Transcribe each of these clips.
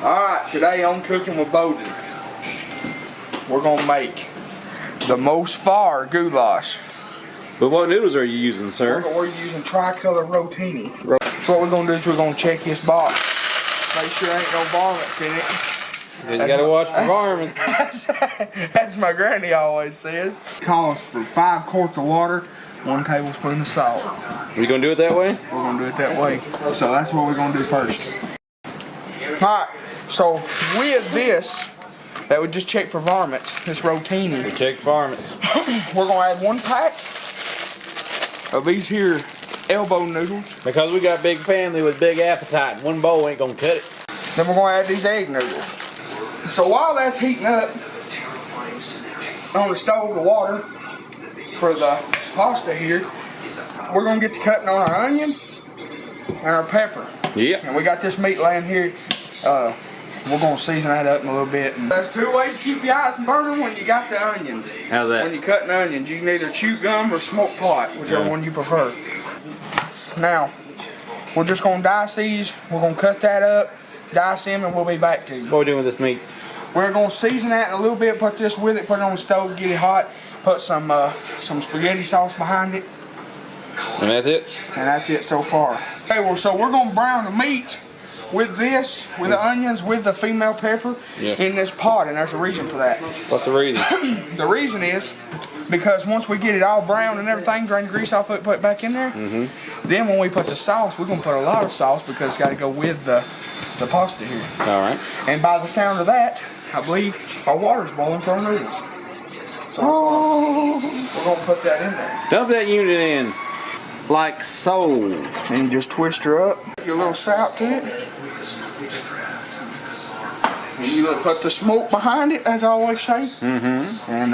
Alright, today on Cooking with Bouldin, we're going to make the most fire goulash. But what noodles are you using, sir? We're using tricolor rotini. So what we're going to do is we're going to check this box. Make sure there ain't no varmints in it. You gotta watch for varmints. That's my granny always says. Calls for 5 quarts of water, 1 tablespoon of salt. Are you gonna do it that way? We're going to do it that way. So that's what we're going to do first. Alright, so with this, that would just check for varmints, this rotini. We check varmints. We're going to add 1 pack of these here elbow noodles. Because we got a big family with big appetite, 1 bowl ain't gonna cut it. Then we're going to add these egg noodles. So while that's heating up on the stove, the water for the pasta here, we're going to get to cutting on our onion and our pepper. Yeah. And we got this meat laying here. We're going to season that up in a little bit. And there's 2 ways to keep your eyes from burning when you got the onions. How's that? When you're cutting onions, you can either chew gum or smoke pot, whichever one you prefer. Now, we're just going to dice these. We're going to cut that up, dice them, and we'll be back to you. What are we doing with this meat? We're going to season that in a little bit, put this with it, put it on the stove, get it hot, put some spaghetti sauce behind it. And that's it? And that's it so far. Okay, well, so we're going to brown the meat with this, with the onions, with the female pepper in this pot, and there's a reason for that. What's the reason? The reason is because once we get it all brown and everything, drain the grease off it, put it back in there, then when we put the sauce, we're going to put a lot of sauce because it's got to go with the pasta here. Alright. And by the sound of that, I believe our water's boiling for our noodles. So we're going to put that in there. Dump that unit in, like so. And just twist her up. Get a little salt to it. And you put the smoke behind it, as I always say. And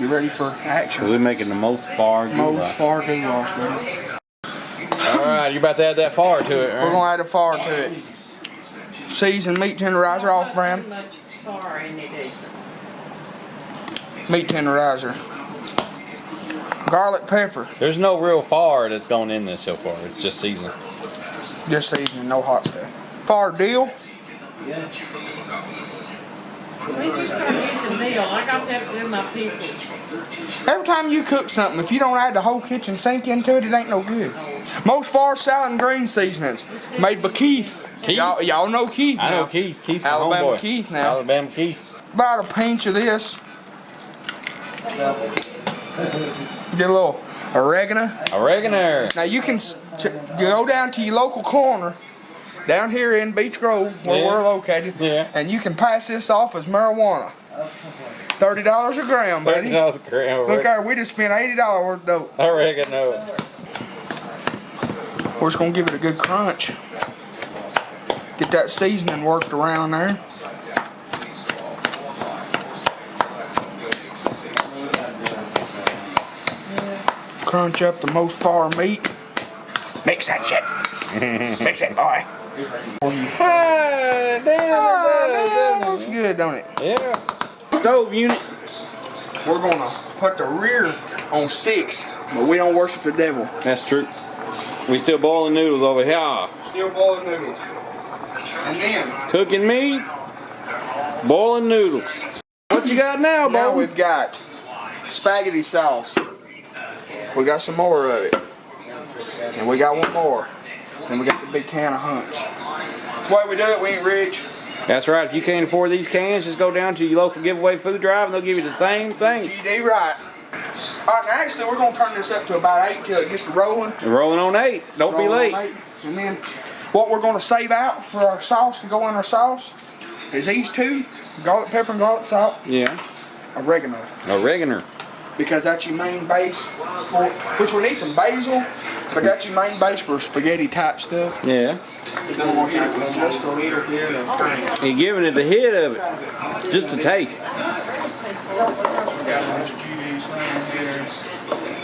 you're ready for action. We're making the most far goulash. Most far goulash, baby. Alright, you're about to add that far to it, right? We're going to add a far to it. Seasoned meat tenderizer off brand. Meat tenderizer. Garlic pepper. There's no real far that's gone in this so far. It's just seasoning. Just seasoning, no hot stuff. Far deal. We just started using meal. I got that to do my people. Every time you cook something, if you don't add the whole kitchen sink into it, it ain't no good. Most far salad and green seasonings made by Keith. Y'all know Keith now. I know Keith. Keith's my Alabama homeboy. Keith now. Alabama Keith. About a pinch of this. Get a little oregano. Oregano. Now you can go down to your local corner, down here in Beach Grove, where we're located, and you can pass this off as marijuana. $30 a gram, buddy. $30 a gram. Look there, we just spent $80 worth of dope. Oregano. We're just gonna give it a good crunch. Get that seasoning worked around there. Crunch up the most far meat. Mix that shit. Mix it, boy. Damn, That looks good, don't it? Yeah. Stove unit. We're gonna put the rear on 6, but we don't worship the devil. That's true. We still boiling noodles over here. Still boiling noodles. And then, Cooking meat, boiling noodles. What you got now, now Bo? we've got spaghetti sauce. We got some more of it. And we got 1 more. Then we got the big can of Hunts. That's the way we do it, we ain't rich. That's right. If you can't afford these cans, just go down to your local giveaway food drive and they'll give you the same thing. GD right. Alright, now actually we're going to turn this up to about 8 till it gets to rolling. We're rolling on 8. Don't be late. And then what we're going to save out for our sauce to go in our sauce is these 2, garlic pepper and garlic salt. Yeah. Oregano. Oregano. Because that's your main base for, which we need some basil, but that's your main base for spaghetti type stuff. Yeah. And then we're going to hit it with just a little bit of cream. You're giving it the hit of it. Just a taste. We got this GD slam here.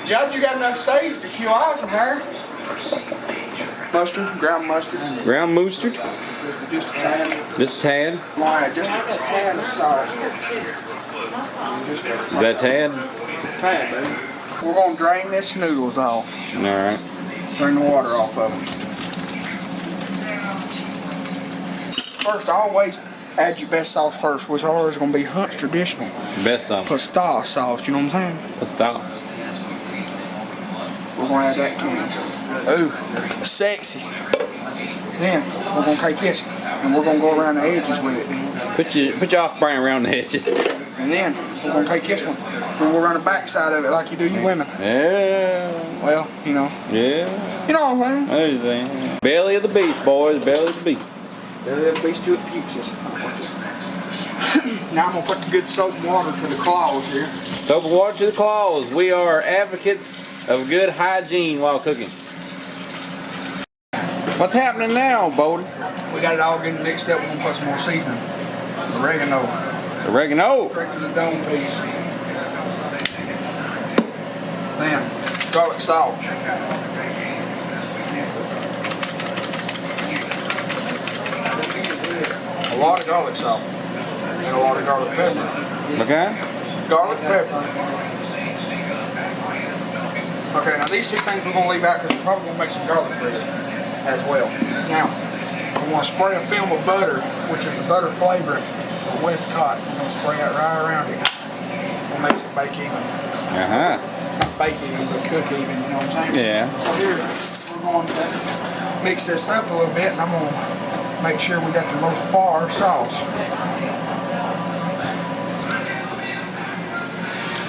Judge, you got enough sage to kill eyes in there. Mustard, ground mustard. Ground mustard. Just a tad. Just a tad. Alright, just a tad of salt. Just a That tad? tad, baby. We're going to drain this noodles off. Alright. Drain the water off of them. first, always add your best sauce first, which ours is going to be Hunt's traditional Best sauce. pasta sauce, you know what I'm saying? Let's stop. We're going to add that can. Ooh, sexy. Then, we're going to take this, and we're going to go around the edges with it. Put your off-brand around the edges. And then, we're going to take this one, and we'll run the back side of it like you do you women. Yeah. Well, you know. Yeah. You know what I'm saying? I know what you're saying. Belly of the beast, boys. Belly of the beast. Belly of the beast to it pukes. Now I'm going to put the good soap and water to the claws here. Soap and water to the claws. We are advocates of good hygiene while cooking. What's happening now, Bouldin? We got it all getting mixed up. We're going to put some more seasoning. Oregano. Oregano. Straight to the dome piece. Then, garlic salt. A lot of garlic salt. And a lot of garlic pepper. Okay. Garlic pepper. Okay, now these two things we're going to leave out because we're probably going to make some garlic bread as well. Now, we want to spray a film of butter, which is the butter flavor of Westcott. We're going to spray that right around it. We'll make it bake even. Uh-huh. Not bake even, but cook even, you know what I'm saying? Yeah. So here, we're going to mix this up a little bit, and I'm going to make sure we got the most far sauce.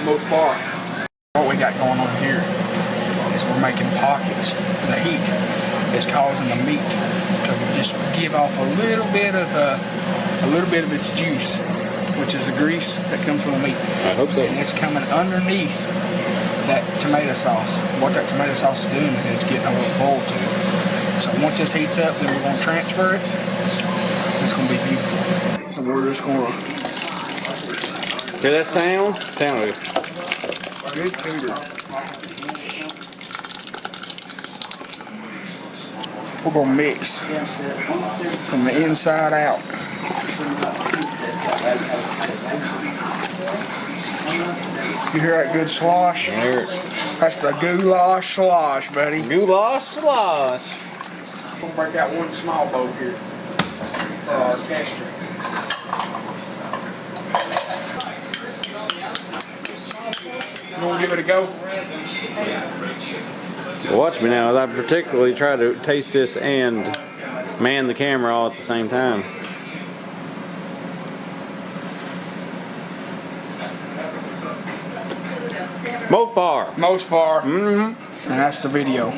Most far. What we got going on here is we're making pockets. The heat is causing the meat to just give off a little bit of its juice, which is the grease that comes from the meat. I hope so. And it's coming underneath that tomato sauce. What that tomato sauce is doing is it's getting a little boil to it. So once this heats up, then we're going to transfer it. It's going to be beautiful. So we're just going to Hear that sound? Sound good. good tutor. We're going to mix from the inside out. You hear that good slosh? I hear it. That's the goulash slosh, buddy. Goulash slosh. I'm going to break out one small boat here for our tester. You want to give it a go? Watch me now as I particularly try to taste this and man the camera all at the same time. Most far. Most far. Mm-hmm. And that's the video.